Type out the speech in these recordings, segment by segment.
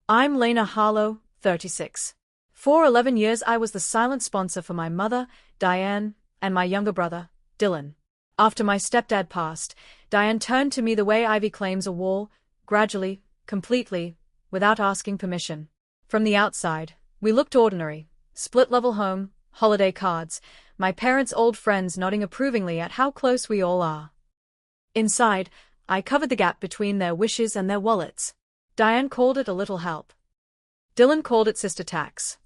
I'm Lena Harlow, 36. For 11 years I was the silent sponsor for my mother, Diane, and my younger brother, Dylan. After my stepdad passed, Diane turned to me the way ivy claims a wall, gradually, completely, without asking permission. From the outside, we looked ordinary. Split-level home, holiday cards, my parents' old friends nodding approvingly at how close we all are. Inside, I covered the gap between their wishes and their wallets. Diane called it a little help. Dylan called it sister tax.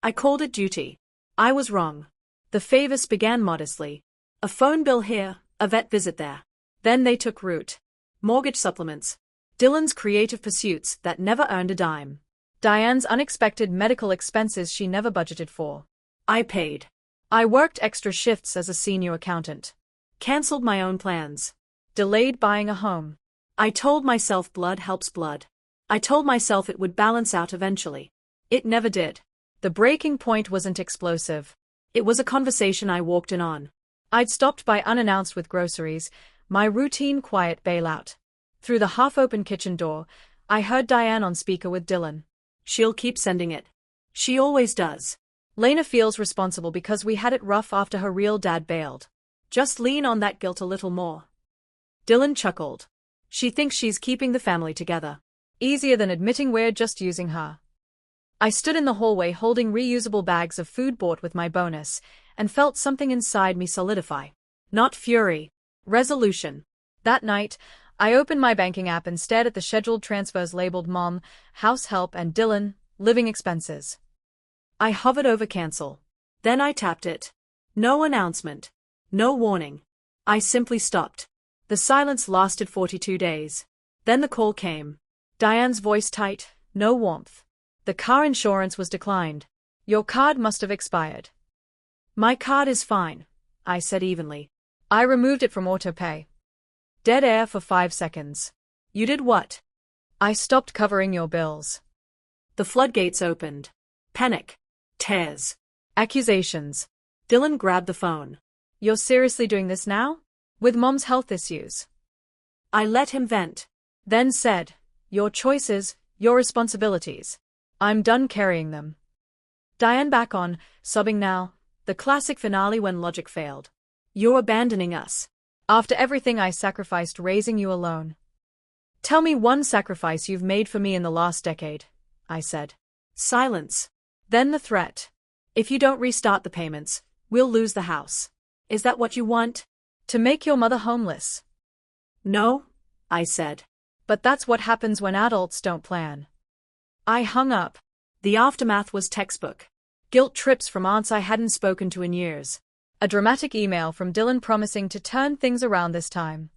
I called it duty. I was wrong. The favors began modestly. A phone bill here, a vet visit there. Then they took root. Mortgage supplements. Dylan's creative pursuits that never earned a dime. Diane's unexpected medical expenses she never budgeted for. I paid. I worked extra shifts as a senior accountant. Cancelled my own plans. Delayed buying a home. I told myself blood helps blood. I told myself it would balance out eventually. It never did. The breaking point wasn't explosive. It was a conversation I walked in on. I'd stopped by unannounced with groceries, my routine quiet bailout. Through the half-open kitchen door, I heard Diane on speaker with Dylan. She'll keep sending it. She always does. Lena feels responsible because we had it rough after her real dad bailed. Just lean on that guilt a little more. Dylan chuckled. She thinks she's keeping the family together. Easier than admitting we're just using her. I stood in the hallway holding reusable bags of food bought with my bonus, and felt something inside me solidify. Not fury. Resolution. That night, I opened my banking app and stared at the scheduled transfers labeled Mom, House Help and Dylan, Living Expenses. I hovered over cancel. Then I tapped it. No announcement. No warning. I simply stopped. The silence lasted 42 days. Then the call came. Diane's voice tight, no warmth. The car insurance was declined. Your card must have expired. My card is fine, I said evenly. I removed it from autopay. Dead air for 5 seconds. You did what? I stopped covering your bills. The floodgates opened. Panic. Tears. Accusations. Dylan grabbed the phone. You're seriously doing this now? With Mom's health issues? I let him vent. Then said, your choices, your responsibilities. I'm done carrying them. Diane back on, sobbing now, the classic finale when logic failed. You're abandoning us. After everything I sacrificed raising you alone. Tell me one sacrifice you've made for me in the last decade, I said. Silence. Then the threat. If you don't restart the payments, we'll lose the house. Is that what you want? To make your mother homeless? No, I said. But that's what happens when adults don't plan. I hung up. The aftermath was textbook. Guilt trips from aunts I hadn't spoken to in years. A dramatic email from Dylan promising to turn things around this time.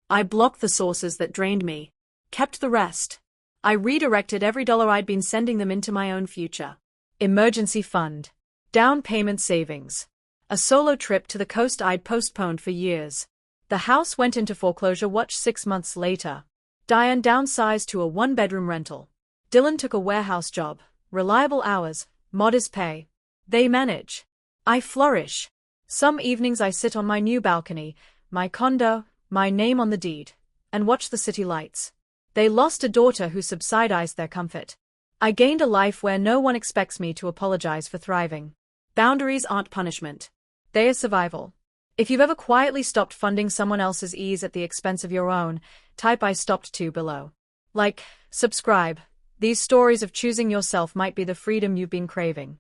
I blocked the sources that drained me. Kept the rest. I redirected every dollar I'd been sending them into my own future. Emergency fund. Down payment savings. A solo trip to the coast I'd postponed for years. The house went into foreclosure watch 6 months later. Diane downsized to a 1-bedroom rental. Dylan took a warehouse job, reliable hours, modest pay. They manage. I flourish. Some evenings I sit on my new balcony, my condo, my name on the deed, and watch the city lights. They lost a daughter who subsidized their comfort. I gained a life where no one expects me to apologize for thriving. Boundaries aren't punishment. They are survival. If you've ever quietly stopped funding someone else's ease at the expense of your own, type I stopped to below. Like, subscribe. These stories of choosing yourself might be the freedom you've been craving.